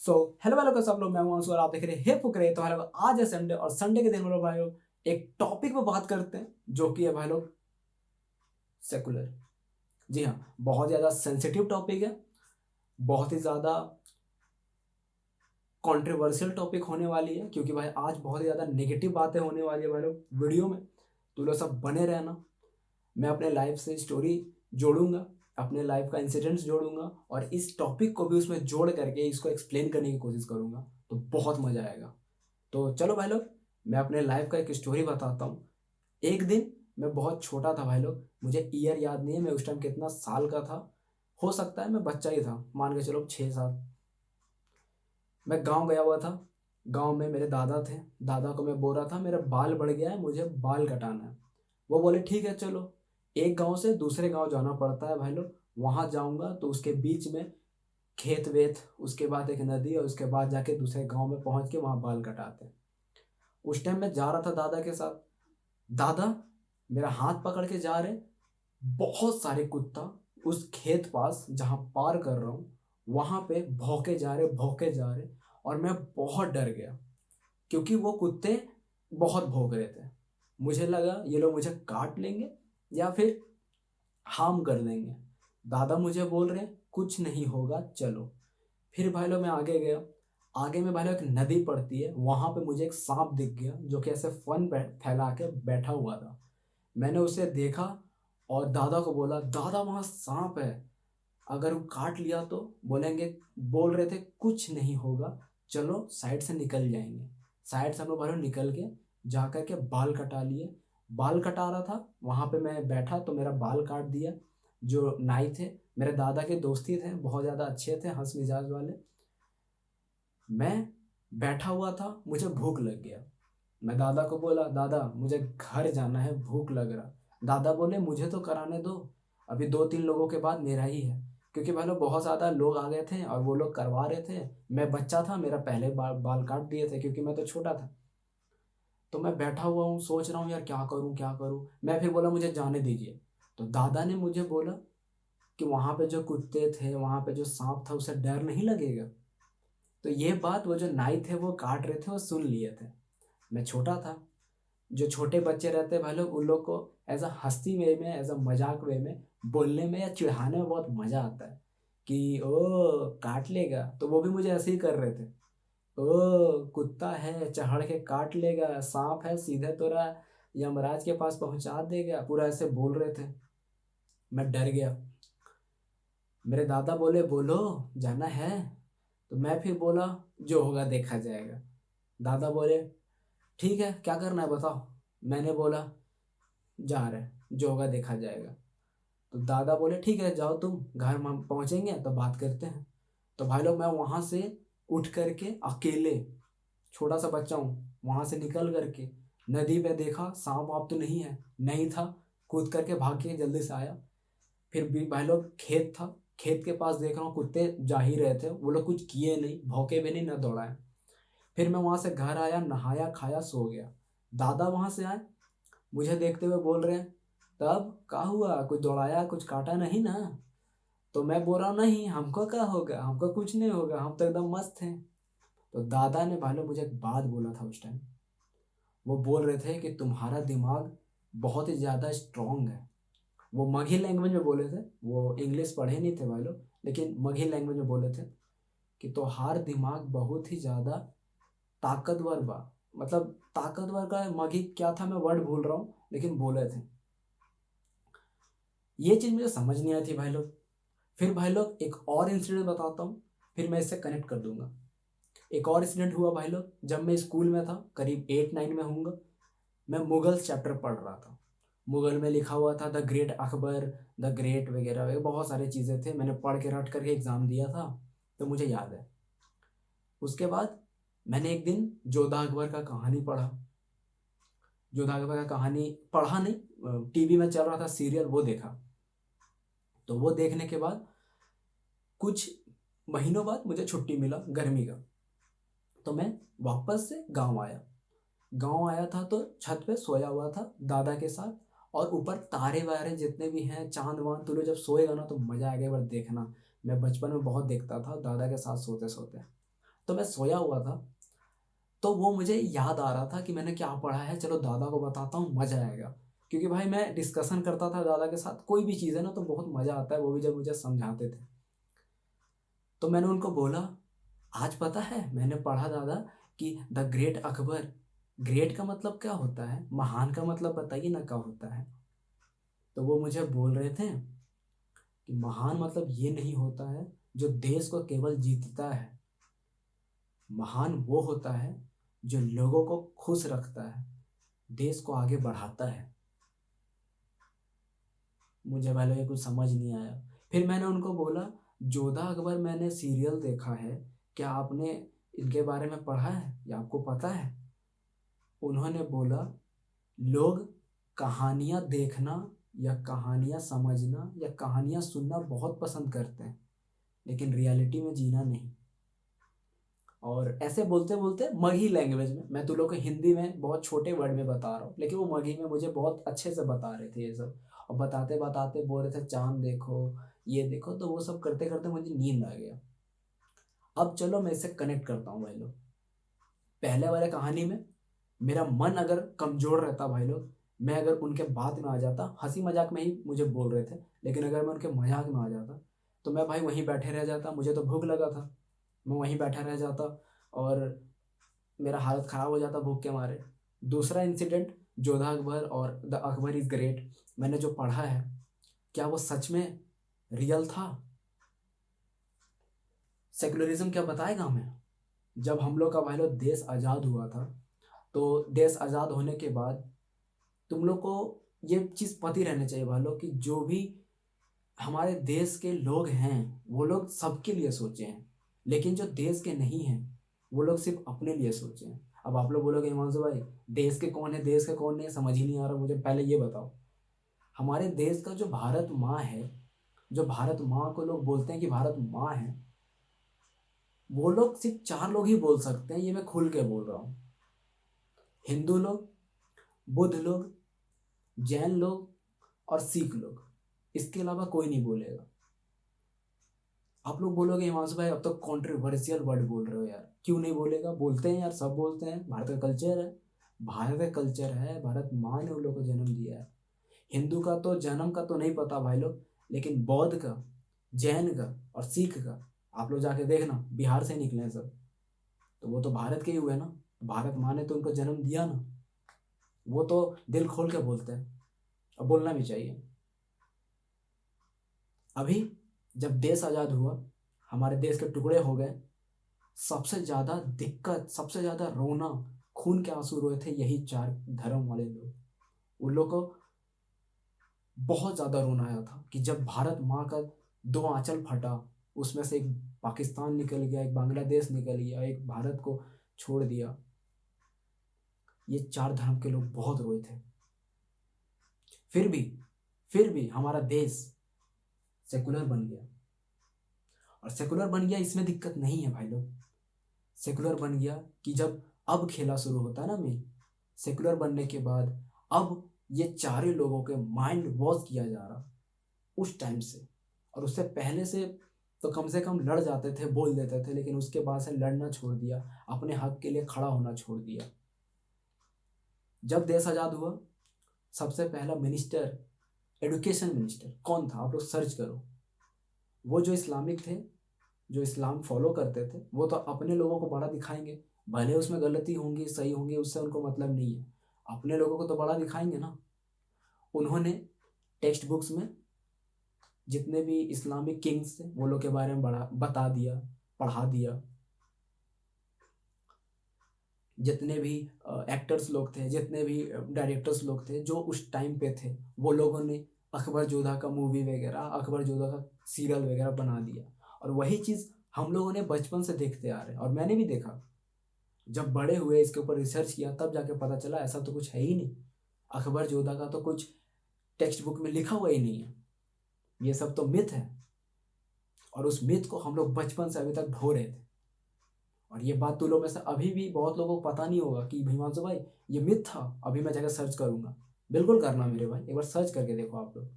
So hello वालों का सब लोग, मैं हूं अंशु और आप देख रहे हैं फुकरे। तो भाई लोग, आज है संडे और संडे के दिन हम लोग भाई लोग एक टॉपिक पे बात करते हैं जो कि है भाई लोग सेकुलर। जी हाँ, बहुत ज़्यादा सेंसिटिव टॉपिक है, बहुत ही ज़्यादा कंट्रोवर्शियल टॉपिक होने वाली है क्योंकि भाई आज बहुत ही ज़्यादा नेगेटिव बातें होने वाली है भाई लोग वीडियो में। तो लोग सब बने रहना। मैं अपने लाइफ से स्टोरी जोड़ूंगा, अपने लाइफ का इंसिडेंट्स जोड़ूंगा और इस टॉपिक को भी उसमें जोड़ करके इसको एक्सप्लेन करने की कोशिश करूंगा। तो बहुत मज़ा आएगा। तो चलो भाई लोग, मैं अपने लाइफ का एक स्टोरी बताता हूँ। एक दिन मैं बहुत छोटा था भाई लोग, मुझे ईयर याद नहीं है मैं उस टाइम कितना साल का था। हो सकता है मैं बच्चा ही था, मान के चलो 6 साल। मैं गांव गया हुआ था। गांव में मेरे दादा थे। दादा को मैं बोल रहा था मेरा बाल बढ़ गया है, मुझे बाल कटाना है। वो बोले ठीक है चलो। एक गांव से दूसरे गांव जाना पड़ता है भाई लोग। वहां जाऊंगा तो उसके बीच में खेत वेत, उसके बाद एक नदी और उसके बाद जाके दूसरे गांव में पहुंच के वहां बाल कटाते हैं। उस टाइम मैं जा रहा था दादा के साथ। दादा मेरा हाथ पकड़ के जा रहे। बहुत सारे कुत्ता उस खेत पास जहां पार कर रहा हूँ वहां पे भौंके जा रहे, भौंके जा रहे। और मैं बहुत डर गया क्योंकि वो कुत्ते बहुत भौंक रहे थे। मुझे लगा ये लोग मुझे काट लेंगे या फिर हार्म कर देंगे। दादा मुझे बोल रहे कुछ नहीं होगा चलो। फिर भाई लोग मैं आगे गया। आगे में भाई लोग एक नदी पड़ती है, वहां पे मुझे एक सांप दिख गया जो कि ऐसे फन फैला के बैठा हुआ था। मैंने उसे देखा और दादा को बोला दादा वहां सांप है, अगर वो काट लिया तो बोलेंगे। बोल रहे थे कुछ नहीं होगा, चलो साइड से निकल जाएंगे। साइड से हम लोग बाहर निकल के जा कर के बाल कटा लिए। बाल कटा रहा था वहां पे मैं बैठा तो मेरा बाल काट दिया। जो नाई थे मेरे दादा के दोस्ती थे, बहुत ज़्यादा अच्छे थे, हंस मिजाज वाले। मैं बैठा हुआ था, मुझे भूख लग गया। मैं दादा को बोला दादा मुझे घर जाना है, भूख लग रहा। दादा बोले मुझे तो कराने दो, अभी 2-3 लोगों के बाद मेरा ही है। क्योंकि भाई लोग बहुत ज़्यादा लोग आ गए थे और वो लोग करवा रहे थे। मैं बच्चा था, मेरा पहले बाल काट दिए थे क्योंकि मैं तो छोटा था। तो मैं बैठा हुआ हूँ सोच रहा हूँ यार क्या करूँ क्या करूँ। मैं फिर बोला मुझे जाने दीजिए। तो दादा ने मुझे बोला कि वहाँ पे जो कुत्ते थे, वहाँ पे जो सांप था, उसे डर नहीं लगेगा। तो ये बात वो जो नाई थे वो काट रहे थे वो सुन लिए थे। मैं छोटा था। जो छोटे बच्चे रहते हैं भाई लोग उन लोग को एज अ हंसी वे में, एज अ मजाक वे में बोलने में या चिढ़ाने में बहुत मजा आता है कि ओ काट लेगा। तो वो भी मुझे ऐसे ही कर रहे थे। ओ कुत्ता है चढ़ के काट लेगा, सांप है सीधे तोरा यमराज के पास पहुंचा देगा, पूरा ऐसे बोल रहे थे। मैं डर गया। मेरे दादा बोले बोलो जाना है। तो मैं फिर बोला जो होगा देखा जाएगा। दादा बोले ठीक है क्या करना है बताओ। मैंने बोला जा रहे, जो होगा देखा जाएगा। तो दादा बोले ठीक है जाओ, तुम घर हम पहुंचेंगे तो बात करते हैं। तो भाई लोग मैं वहां से उठ करके अकेले, छोटा सा बच्चा हूँ, वहां से निकल करके नदी पे देखा सांप वाप तो नहीं है, नहीं था। कूद करके भाग के जल्दी से आया। फिर भी भाई लोग खेत था, खेत के पास देख रहा हूँ कुत्ते जा ही रहे थे, वो लोग कुछ किए नहीं, भौंके भी नहीं ना दौड़ाए। फिर मैं वहां से घर आया, नहाया खाया सो गया। दादा वहां से आए, मुझे देखते हुए बोल रहे हैं तब क्या हुआ, कुछ दौड़ाया कुछ काटा नहीं ना। तो मैं बोल रहा हूँ नहीं हमको क्या होगा, हमको कुछ नहीं होगा, हम तो एकदम मस्त हैं। तो दादा ने भाई लोग मुझे एक बात बोला था उस टाइम। वो बोल रहे थे कि तुम्हारा दिमाग बहुत ही ज़्यादा स्ट्रांग है। वो मगही लैंग्वेज में बोले थे, वो इंग्लिश पढ़े नहीं थे भाई लोग, लेकिन मगही लैंग्वेज में बोले थे कि तुम्हार दिमाग बहुत ही ज़्यादा ताकतवर बा। मतलब ताकतवर का मगही क्या था मैं वर्ड भूल रहा हूँ, लेकिन बोले थे। ये चीज़ मुझे समझ नहीं आई थी भाई लोग। फिर भाई लोग एक और इंसिडेंट बताता हूँ, फिर मैं इससे कनेक्ट कर दूंगा। एक और इंसिडेंट हुआ भाई लोग जब मैं स्कूल में था, करीब 8-9 में होऊंगा। मैं मुगल चैप्टर पढ़ रहा था। मुगल में लिखा हुआ था the great Akbar, the great वगैरह वगैरह बहुत सारी चीज़ें थे, मैंने पढ़ के रट करके एग्ज़ाम दिया था। तो मुझे याद है। उसके बाद मैंने एक दिन जोधा अकबर का कहानी पढ़ा। जोधा अकबर का कहानी पढ़ा नहीं, टीवी में चल रहा था सीरियल, वो देखा। तो वो देखने के बाद कुछ महीनों बाद मुझे छुट्टी मिला गर्मी का। तो मैं वापस से गांव आया। गांव आया था तो छत पे सोया हुआ था दादा के साथ। और ऊपर तारे वारे जितने भी हैं, चांद वांद, तू लोग जब सोएगा ना तो मजा आएगा एक बार देखना। मैं बचपन में बहुत देखता था दादा के साथ सोते सोते। तो मैं सोया हुआ था, तो वो मुझे याद आ रहा था कि मैंने क्या पढ़ा है, चलो दादा को बताता हूँ, मज़ा आएगा। क्योंकि भाई मैं डिस्कशन करता था दादा के साथ, कोई भी चीज़ है ना तो बहुत मज़ा आता है, वो भी जब मुझे समझाते थे। तो मैंने उनको बोला, आज पता है मैंने पढ़ा दादा कि द ग्रेट अकबर, ग्रेट का मतलब क्या होता है, महान का मतलब बताइए ना क्या होता है। तो वो मुझे बोल रहे थे कि महान मतलब ये नहीं होता है जो देश को केवल जीतता है, महान वो होता है जो लोगों को खुश रखता है, देश को आगे बढ़ाता है। मुझे पहले ये कुछ समझ नहीं आया। फिर मैंने उनको बोला, जोधा अकबर मैंने सीरियल देखा है, क्या आपने इनके बारे में पढ़ा है या आपको पता है? उन्होंने बोला, लोग कहानियाँ देखना या कहानियाँ समझना या कहानियाँ सुनना बहुत पसंद करते हैं, लेकिन रियलिटी में जीना नहीं। और ऐसे बोलते बोलते मगही लैंग्वेज में, मैं तुम लोग को हिंदी में बहुत छोटे वर्ड में बता रहा हूँ, लेकिन वो मगही में मुझे बहुत अच्छे से बता रहे थे ये सब। और बताते बताते बोल रहे थे चांद देखो, ये देखो, तो वो सब करते करते मुझे नींद आ गया। अब चलो मैं इससे कनेक्ट करता हूँ भाई लोग। पहले वाले कहानी में मेरा मन अगर कमजोर रहता भाई लोग, मैं अगर उनके बात में आ जाता, हंसी मजाक में ही मुझे बोल रहे थे, लेकिन अगर मैं उनके मजाक में आ जाता तो मैं भाई वहीं बैठे रह जाता। मुझे तो भूख लगा था, मैं वहीं बैठा रह जाता और मेरा हालत ख़राब हो जाता भूख के मारे। दूसरा इंसिडेंट, जोधा अकबर और द अकबर इज़ ग्रेट, मैंने जो पढ़ा है, क्या वो सच में रियल था? सेकुलरिज्म क्या बताएगा हमें? जब हम लोग का भाई लोग देश आज़ाद हुआ था, तो देश आज़ाद होने के बाद तुम लोग को ये चीज़ पता रहनी चाहिए भाई लोग कि जो भी हमारे देश के लोग हैं वो लोग सबके लिए सोचे हैं, लेकिन जो देश के नहीं हैं वो लोग सिर्फ अपने लिए सोचे हैं। अब आप लोग बोलोगे हिमांशु भाई देश के कौन है, देश के कौन नहीं है, समझ ही नहीं आ रहा मुझे, पहले ये बताओ। हमारे देश का जो भारत माँ है, जो भारत माँ को लोग बोलते हैं कि भारत माँ है, वो लोग सिर्फ चार लोग ही बोल सकते हैं, ये मैं खुल के बोल रहा हूँ। हिंदू लोग, बुद्ध लोग, जैन लोग और सिख लोग, इसके अलावा कोई नहीं बोलेगा। आप लोग बोलोगे हिमांशु भाई अब तो कॉन्ट्रोवर्शियल वर्ड बोल रहे हो यार, क्यों नहीं बोलेगा, बोलते हैं यार, सब बोलते हैं, भारत का कल्चर है, भारत का कल्चर है, भारत माँ ने उन लोग को जन्म दिया है। हिंदू का तो जन्म का तो नहीं पता भाई लोग, लेकिन बौद्ध का, जैन का और सिख का आप लोग जाके देखना, बिहार से निकले हैं सब, तो वो तो भारत के ही हुए ना, भारत माँ ने तो उनको जन्म दिया ना। वो तो दिल खोल के बोलते हैं और बोलना भी चाहिए। अभी जब देश आज़ाद हुआ, हमारे देश के टुकड़े हो गए, सबसे ज़्यादा दिक्कत, सबसे ज़्यादा रोना, खून के आंसू रोए थे यही चार धर्म वाले लोग। उन लोग को बहुत ज़्यादा रोना आया था कि जब भारत माँ का दो आंचल फटा, उसमें से एक पाकिस्तान निकल गया, एक बांग्लादेश निकल गया, एक भारत को छोड़ दिया। ये चार धर्म के लोग बहुत रोए थे। फिर भी हमारा देश सेकुलर बन गया, और सेकुलर बन गया इसमें दिक्कत नहीं है भाई लोग। सेकुलर बन गया कि जब अब खेला शुरू होता है ना मेन, सेकुलर बनने के बाद अब ये चारों लोगों के माइंड वॉश किया जा रहा उस टाइम से। और उससे पहले से तो कम से कम लड़ जाते थे, बोल देते थे, लेकिन उसके बाद से लड़ना छोड़ दिया, अपने हक के लिए खड़ा होना छोड़ दिया। जब देश आज़ाद हुआ, सबसे पहला मिनिस्टर, एजुकेशन मिनिस्टर कौन था, आप लोग सर्च करो। वो जो इस्लामिक थे, जो इस्लाम फॉलो करते थे, वो तो अपने लोगों को बड़ा दिखाएंगे, भले उसमें गलती होंगी सही होंगी उससे उनको मतलब नहीं है, अपने लोगों को तो बड़ा दिखाएंगे ना। उन्होंने टेक्स्ट बुक्स में जितने भी इस्लामिक किंग्स थे वो लोग के बारे में बड़ा बता दिया, पढ़ा दिया। जितने भी एक्टर्स लोग थे, जितने भी डायरेक्टर्स लोग थे जो उस टाइम पे थे, वो लोगों ने अकबर जोधा का मूवी वगैरह, अकबर जोधा का सीरियल वगैरह बना दिया। और वही चीज़ हम लोगों ने बचपन से देखते आ रहे हैं, और मैंने भी देखा। जब बड़े हुए इसके ऊपर रिसर्च किया तब जाके पता चला ऐसा तो कुछ है ही नहीं, अकबर जोधा का तो कुछ टेक्स्ट बुक में लिखा हुआ ही नहीं है, ये सब तो मिथ है। और उस मिथ को हम लोग बचपन से अभी तक ढो रहे थे। और ये बात तुम लोग में से अभी भी बहुत लोगों को पता नहीं होगा कि हिमांशु भाई ये मिथ था, अभी मैं जाकर सर्च करूंगा। बिल्कुल करना मेरे भाई, एक बार सर्च करके देखो आप लोग।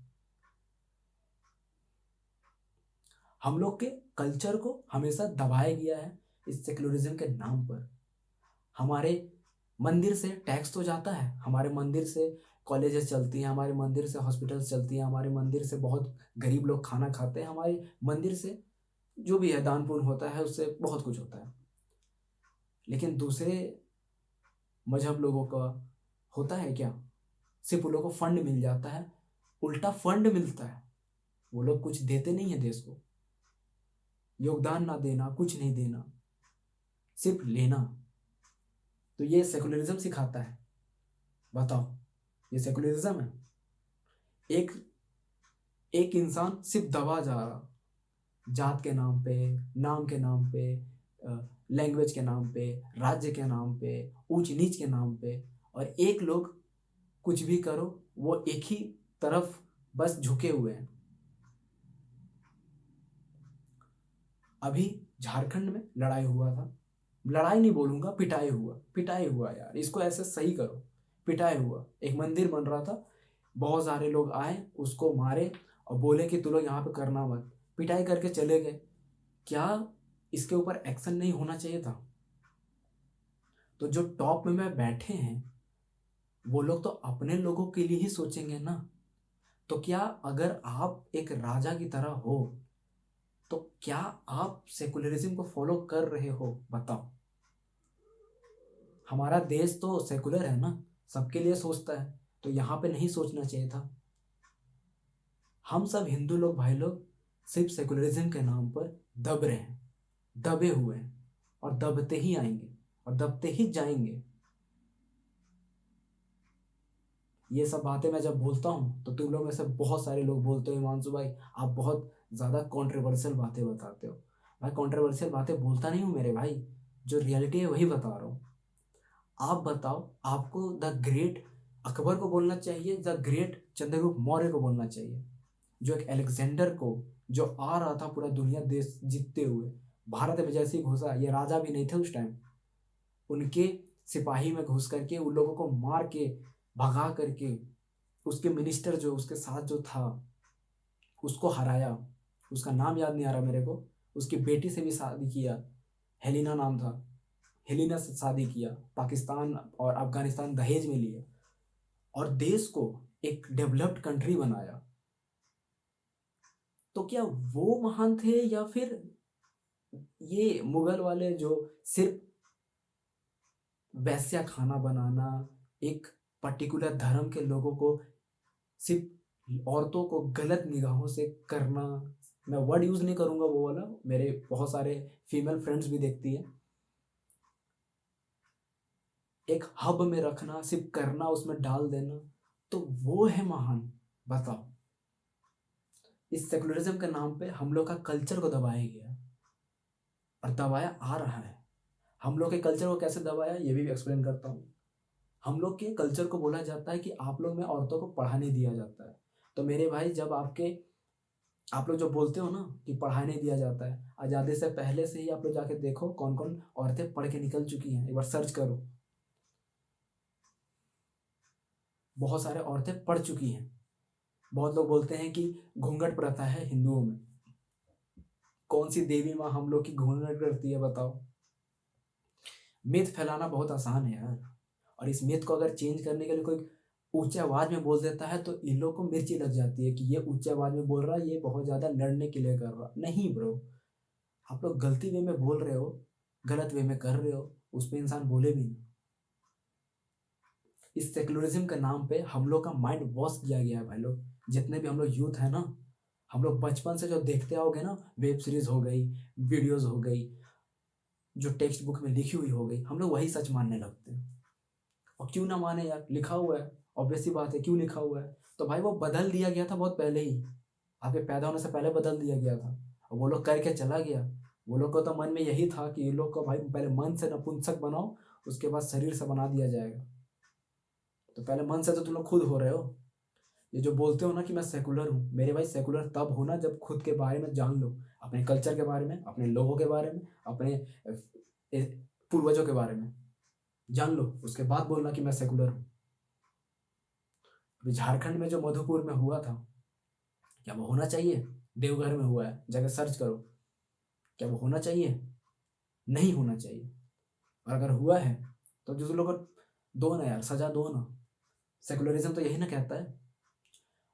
हम लोग के कल्चर को हमेशा दबाया गया है इस सेकुलरिज्म के नाम पर। हमारे मंदिर से टैक्स तो जाता है, हमारे मंदिर से कॉलेजेस चलती हैं, हमारे मंदिर से हॉस्पिटल्स चलती हैं, हमारे मंदिर से बहुत गरीब लोग खाना खाते हैं, हमारे मंदिर से जो भी है दान पुण्य होता है, उससे बहुत कुछ होता है। लेकिन दूसरे मजहब लोगों का होता है क्या? सिर्फ उन लोगों को फंड मिल जाता है, उल्टा फंड मिलता है, वो लोग कुछ देते नहीं है देश को। योगदान ना देना, कुछ नहीं देना, सिर्फ लेना। तो ये सेकुलरिज्म सिखाता है। बताओ, ये सेकुलरिज्म है? एक एक इंसान सिर्फ दबा जा रहा, जात के नाम पे, नाम के नाम पे, लैंग्वेज के नाम पे, राज्य के नाम पे, ऊंच नीच के नाम पे। और एक लोग कुछ भी करो, वो एक ही तरफ बस झुके हुए हैं। अभी झारखंड में लड़ाई हुआ था, लड़ाई नहीं बोलूंगा, पिटाई हुआ यार, इसको ऐसे सही करो। पिटाई हुआ, एक मंदिर बन रहा था, बहुत सारे लोग आए, उसको मारे और बोले कि तुम लोग यहाँ पे करना मत, पिटाई करके चले गए। क्या इसके ऊपर एक्शन नहीं होना चाहिए था? तो जो टॉप में बैठे हैं वो लोग तो अपने लोगों के लिए ही सोचेंगे ना। तो क्या अगर आप एक राजा की तरह हो, तो क्या आप सेकुलरिज्म को फॉलो कर रहे हो? बताओ। हमारा देश तो सेकुलर है ना, सबके लिए सोचता है, तो यहाँ पे नहीं सोचना चाहिए था? हम सब हिंदू लोग, भाई लोग, सिर्फ सेकुलरिज्म के नाम पर दब रहे हैं, दबे हुए हैं, और दबते ही आएंगे और दबते ही जाएंगे। ये सब बातें मैं जब बोलता हूँ तो तुम लोग में से बहुत सारे लोग बोलते हो, हिमांशु भाई आप बहुत ज़्यादा कंट्रोवर्शियल बातें बताते हो। भाई कंट्रोवर्शियल बातें बोलता नहीं हूँ मेरे भाई, जो रियलिटी है वही बता रहा हूँ। आप बताओ, आपको द ग्रेट अकबर को बोलना चाहिए, द ग्रेट चंद्रगुप्त मौर्य को बोलना चाहिए, जो एक अलेक्जेंडर को, जो आ रहा था पूरा दुनिया देश जीतते हुए, भारत में जैसे ही घुसा, ये राजा भी नहीं थे उस टाइम, उनके सिपाही में घुस करके उन लोगों को मार के भगा करके, उसके मिनिस्टर जो उसके साथ जो था उसको हराया। उसका नाम याद नहीं आ रहा मेरे को। उसकी बेटी से भी शादी किया, हेलिना नाम था, हेलिना से शादी किया, पाकिस्तान और अफगानिस्तान दहेज में लिया, और देश को एक डेवलप्ड कंट्री बनाया। तो क्या वो महान थे, या फिर ये मुगल वाले जो सिर्फ वैश्या खाना बनाना, एक पर्टिकुलर धर्म के लोगों को, सिर्फ औरतों को गलत निगाहों से करना? मैं वर्ड यूज नहीं करूंगा वो वाला, मेरे बहुत सारे फीमेल फ्रेंड्स भी देखती हैं। एक हब में रखना, सिर्फ करना, उसमें डाल देना, तो वो है महान? बताओ। इस सेकुलरिज्म के नाम पे हम लोग का कल्चर को दबाया गया, और दबाया आ रहा है। हम लोग के कल्चर को कैसे दबाया, ये भी एक्सप्लेन करता हूँ। हम लोग के कल्चर को बोला जाता है कि आप लोग में औरतों को पढ़ाने दिया जाता है। तो मेरे भाई, जब आप लोग जो बोलते हो ना कि पढ़ाने दिया जाता है, आज़ादी से पहले से ही आप लोग जाके देखो कौन कौन औरतें पढ़ के निकल चुकी हैं, एक बार सर्च करो। बहुत सारे औरतें पढ़ चुकी हैं। बहुत लोग बोलते हैं कि घूंघट प्रथा है हिंदुओं में। कौन सी देवी माँ हम लोग की घूंघट करती है, बताओ? मिथ फैलाना बहुत आसान है यार, और इस मिथ को अगर चेंज करने के लिए कोई ऊंचे आवाज में बोल देता है तो इन लोग को मिर्ची लग जाती है कि ये ऊंचे आवाज में बोल रहा है, ये बहुत ज्यादा लड़ने के लिए कर रहा। नहीं ब्रो, आप लोग गलती वे में बोल रहे हो, गलत वे में कर रहे हो, उस पर इंसान बोले भी नहीं। इस सेकुलरिज्म के नाम पे हम लोग का माइंड वॉश किया गया है भाई लोग। जितने भी हम लोग यूथ है ना, हम लोग बचपन से जो देखते आओगे ना, वेब सीरीज हो गई, वीडियोज हो गई, जो टेक्स्ट बुक में लिखी हुई हो गई, हम लोग वही सच मानने लगते हैं। और क्यों ना माने यार, लिखा हुआ है, ऑब्वियस सी बात है, क्यों लिखा हुआ है? तो भाई वो बदल दिया गया था बहुत पहले ही, आपके पैदा होने से पहले बदल दिया गया था, और वो लोग करके चला गया। वो लोग को तो मन में यही था कि ये लोग को भाई पहले मन से नपुंसक बनाओ, उसके बाद शरीर से बना दिया जाएगा। तो पहले मन से तो तुम लोग खुद हो रहे हो। ये जो बोलते हो ना कि मैं सेकुलर हूँ, मेरे भाई सेकुलर तब होना जब खुद के बारे में जान लो, अपने कल्चर के बारे में, अपने लोगों के बारे में, अपने पूर्वजों के बारे में जान लो, उसके बाद बोलना कि मैं सेकुलर हूँ। अभी झारखंड में जो मधुपुर में हुआ था, क्या वो होना चाहिए? देवघर में हुआ है, जाकर सर्च करो, क्या वो होना चाहिए? नहीं होना चाहिए। और अगर हुआ है तो जिस लोग को दो ना यार, सजा दो ना। सेकुलरिज्म तो यही ना कहता है।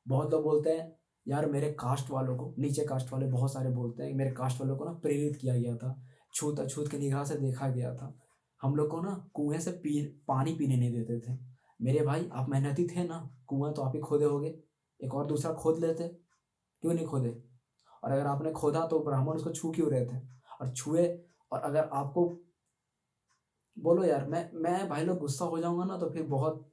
बहुत लोग बोलते हैं यार मेरे कास्ट वालों को, नीचे कास्ट वाले बहुत सारे बोलते हैं मेरे कास्ट वालों को ना प्रेरित किया गया था, छूत अछूत की निगाह से देखा गया था, हम लोग को ना कुएं से पानी पीने नहीं देते थे। मेरे भाई आप मेहनती थे ना, कुआं तो आप ही खोदे होगे, एक और दूसरा खोद लेते, क्यों नहीं खोदे? और अगर आपने खोदा तो ब्राह्मण उसको छू क्यों रहे थे? और छुए, और अगर आपको बोलो यार, मैं भाई लोग गुस्सा हो जाऊंगा ना तो फिर बहुत।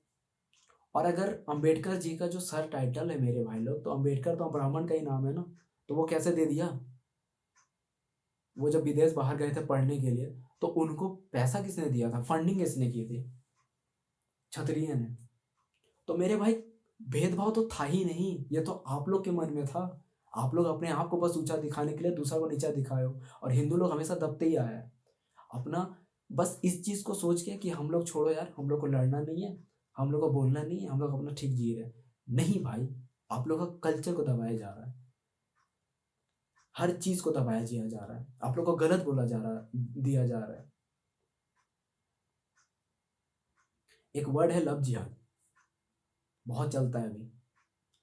और अगर अंबेडकर जी का जो सर टाइटल है मेरे भाई लोग, तो अंबेडकर तो ब्राह्मण का ही नाम है ना, तो वो कैसे दे दिया? वो जब विदेश बाहर गए थे पढ़ने के लिए, तो उनको पैसा किसने दिया था, फंडिंग किसने की थी? क्षत्रिय ने। तो मेरे भाई भेदभाव तो था ही नहीं, ये तो आप लोग के मन में था। आप लोग अपने आप को बस ऊंचा दिखाने के लिए दूसरा को नीचा दिखाए हो। और हिंदू लोग हमेशा दबते ही आया है अपना, बस इस चीज को सोच के कि हम लोग छोड़ो यार, हम लोग को लड़ना नहीं है, हम लोग को बोलना नहीं है, हम लोग अपना ठीक जी रहे हैं। नहीं भाई, आप लोग का कल्चर को दबाया जा रहा है, हर चीज को दबाया दिया जा रहा है, आप लोग को गलत बोला जा रहा है, दिया जा रहा है। एक वर्ड है लव जिहाद, बहुत चलता है अभी।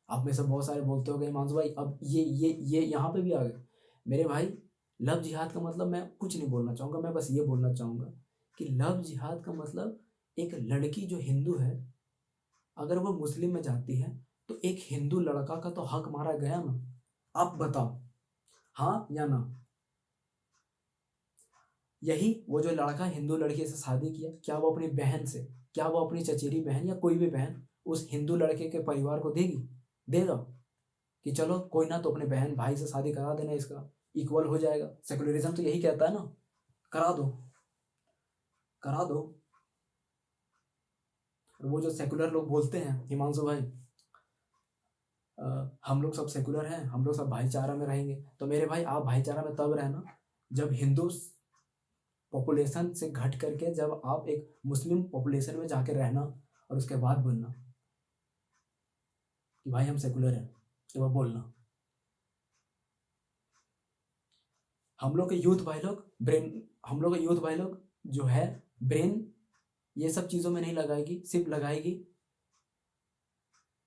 आप में से बहुत सारे बोलते हो गए हिमांशु भाई अब ये यहाँ पे भी आ गए। मेरे भाई लव जिहाद का मतलब मैं कुछ नहीं बोलना चाहूँगा, मैं बस ये बोलना चाहूँगा कि लव जिहाद का मतलब एक लड़की जो हिंदू है, अगर वो मुस्लिम में जाती है तो एक हिंदू लड़का का तो हक मारा गया ना। आप बताओ, हाँ या ना? यही वो जो लड़का हिंदू लड़की से शादी किया, क्या वो अपनी बहन से, क्या वो अपनी चचेरी बहन या कोई भी बहन उस हिंदू लड़के के परिवार को देगी? देगा? कि चलो कोई ना, तो अपने बहन भाई से शादी करा देना, इसका इक्वल हो जाएगा। सेकुलरिज्म तो यही कहता है ना, करा दो, करा दो। और वो जो सेकुलर लोग बोलते हैं हिमांशु भाई, हम लोग सब सेकुलर हैं, हम लोग सब भाईचारा में रहेंगे, तो मेरे भाई आप भाईचारा में तब रहना जब हिंदू पॉपुलेशन से घट करके जब आप एक मुस्लिम पॉपुलेशन में जाके रहना, और उसके बाद बोलना कि भाई हम सेकुलर हैं, तो वह बोलना। हम लोग के यूथ भाई लोग ब्रेन, हम लोग के यूथ भाई लोग जो है ब्रेन ये सब चीज़ों में नहीं लगाएगी, सिर्फ लगाएगी,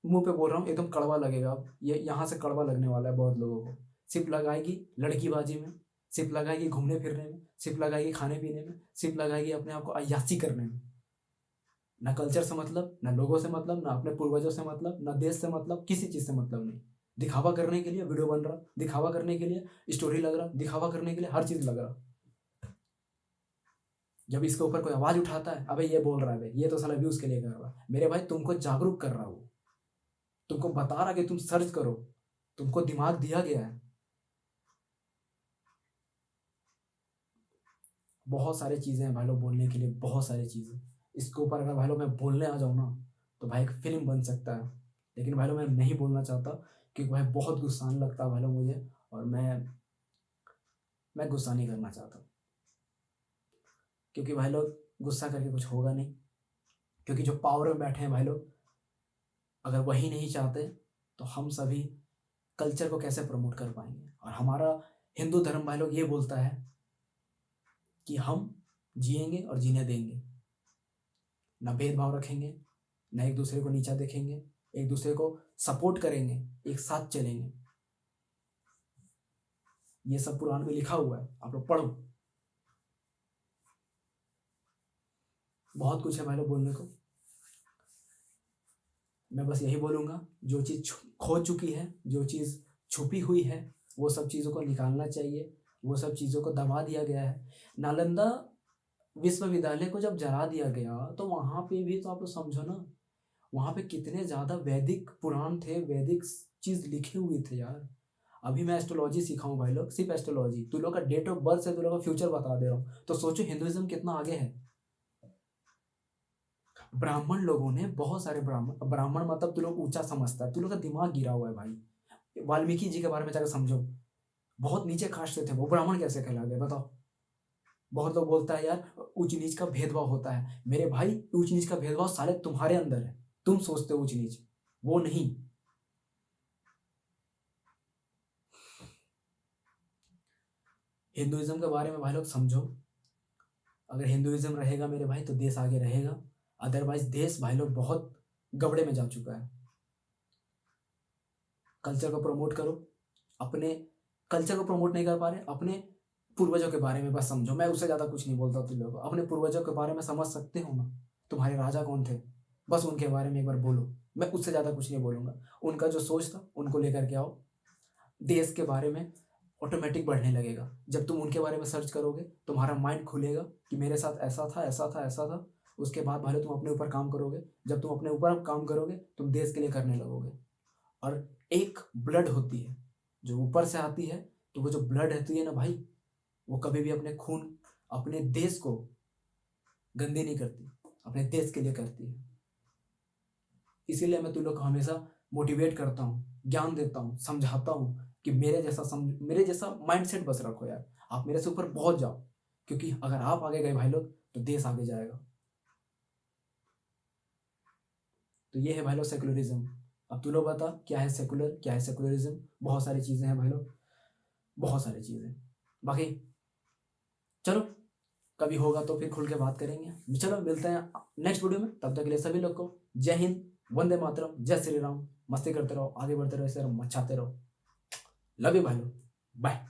मुंह पे बोल रहा हूँ एकदम कड़वा लगेगा, अब ये यहाँ से कड़वा लगने वाला है बहुत लोगों को, सिर्फ लगाएगी लड़कीबाजी में, सिर्फ लगाएगी घूमने फिरने में, सिर्फ लगाएगी खाने पीने में, सिर्फ लगाएगी अपने आप को अय्यासी करने में। ना कल्चर से मतलब, ना लोगों से मतलब, ना अपने पूर्वजों से मतलब, ना देश से मतलब, किसी चीज़ से मतलब नहीं। दिखावा करने के लिए वीडियो बन रहा, दिखावा करने के लिए स्टोरी लग रहा, दिखावा करने के लिए हर चीज़ लग रहा। जब इसके ऊपर कोई आवाज़ उठाता है, अबे ये बोल रहा है, ये तो साला व्यूज़ के लिए कर रहा है, मेरे भाई तुमको जागरूक कर रहा हूँ, तुमको बता रहा कि तुम सर्च करो, तुमको दिमाग दिया गया है। बहुत सारी चीज़ें हैं भाई लोग बोलने के लिए, बहुत सारी चीज़ें। इसके ऊपर अगर भाई लोग मैं बोलने आ जाऊँ ना तो भाई एक फिल्म बन सकता है, लेकिन भाई लोग मैं नहीं बोलना चाहता, क्योंकि भाई बहुत गुस्सा आने लगता है भाई लोग मुझे, और मैं गुस्सा नहीं करना चाहता, क्योंकि भाई लोग गुस्सा करके कुछ होगा नहीं। क्योंकि जो पावर में बैठे हैं भाई लोग, अगर वही नहीं चाहते तो हम सभी कल्चर को कैसे प्रमोट कर पाएंगे? और हमारा हिंदू धर्म भाई लोग ये बोलता है कि हम जिएंगे और जीने देंगे, ना भेदभाव रखेंगे, ना एक दूसरे को नीचा देखेंगे, एक दूसरे को सपोर्ट करेंगे, एक साथ चलेंगे। ये सब पुराण में लिखा हुआ है, आप लोग पढ़ो। बहुत कुछ है भाई लोग बोलने को, मैं बस यही बोलूँगा, जो चीज़ खो चुकी है, जो चीज़ छुपी हुई है, वो सब चीज़ों को निकालना चाहिए, वो सब चीज़ों को दबा दिया गया है। नालंदा विश्वविद्यालय को जब जला दिया गया तो वहाँ पे भी तो आप लोग समझो ना, वहाँ पे कितने ज़्यादा वैदिक पुराण थे, वैदिक चीज़ लिखे हुए थे यार। अभी मैं एस्ट्रोलॉजी सीखा हूँ भाई लोग, सिर्फ एस्ट्रोलॉजी, तू लोग का डेट ऑफ बर्थ से तू लोग का फ्यूचर बता दे रहा हूँ, तो सोचो हिंदुइज्म कितना आगे है। ब्राह्मण लोगों ने, बहुत सारे ब्राह्मण, ब्राह्मण मतलब तू लोग ऊंचा समझता है, तू लोग का दिमाग गिरा हुआ है भाई। वाल्मीकि जी के बारे में जाकर समझो, बहुत नीचे कास्ट से थे वो, ब्राह्मण कैसे कहला गए बताओ? बहुत लोग बोलता है यार ऊंच नीच का भेदभाव होता है, मेरे भाई ऊंच नीच का भेदभाव साले तुम्हारे अंदर है, तुम सोचते हो ऊंच नीच, वो नहीं। हिंदुइज्म के बारे में भाई लोग समझो, अगर हिंदुइज्म रहेगा मेरे भाई तो देश आगे रहेगा, अदरवाइज देश भाई लोग बहुत गबड़े में जा चुका है। कल्चर को प्रमोट करो, अपने कल्चर को प्रमोट नहीं कर पा रहे, अपने पूर्वजों के बारे में बस समझो। मैं उससे ज़्यादा कुछ नहीं बोलता तुम लोगों को, अपने पूर्वजों के बारे में समझ सकते हो ना, तुम्हारे राजा कौन थे, बस उनके बारे में एक बार बोलो। मैं उससे ज़्यादा कुछ नहीं बोलूँगा। उनका जो सोच था उनको लेकर के आओ, देश के बारे में ऑटोमेटिक बढ़ने लगेगा। जब तुम उनके बारे में सर्च करोगे तुम्हारा माइंड खुलेगा कि मेरे साथ ऐसा था ऐसा था ऐसा था। उसके बाद भले तुम अपने ऊपर काम करोगे, जब तुम अपने ऊपर काम करोगे तुम देश के लिए करने लगोगे। और एक ब्लड होती है जो ऊपर से आती है, तो वो जो ब्लड होती है ना भाई, वो कभी भी अपने खून, अपने देश को गंदी नहीं करती, अपने देश के लिए करती है। इसीलिए मैं तुम लोग को हमेशा मोटिवेट करता हूँ, ज्ञान देता हूँ, समझाता हूँ कि मेरे जैसा माइंडसेट बस रखो यार। आप मेरे से ऊपर पहुंच जाओ, क्योंकि अगर आप आगे गए भाई लोग तो देश आगे जाएगा। तो ये है भाई लोग सेकुलरिज्म। अब तू लोग बता क्या है सेकुलर, क्या है सेकुलरिज्म। बहुत सारी चीज़ें हैं भाई लोग, बहुत सारी चीज़ें। बाकी चलो कभी होगा तो फिर खुल के बात करेंगे। चलो मिलते हैं नेक्स्ट वीडियो में, तब तक के लिए सभी लोग को जय हिंद, वंदे मातरम, जय श्री राम। मस्ती करते रहो, आगे बढ़ते रहो, ऐसे मचाते रहो। लव यू भाई लोग, बाय।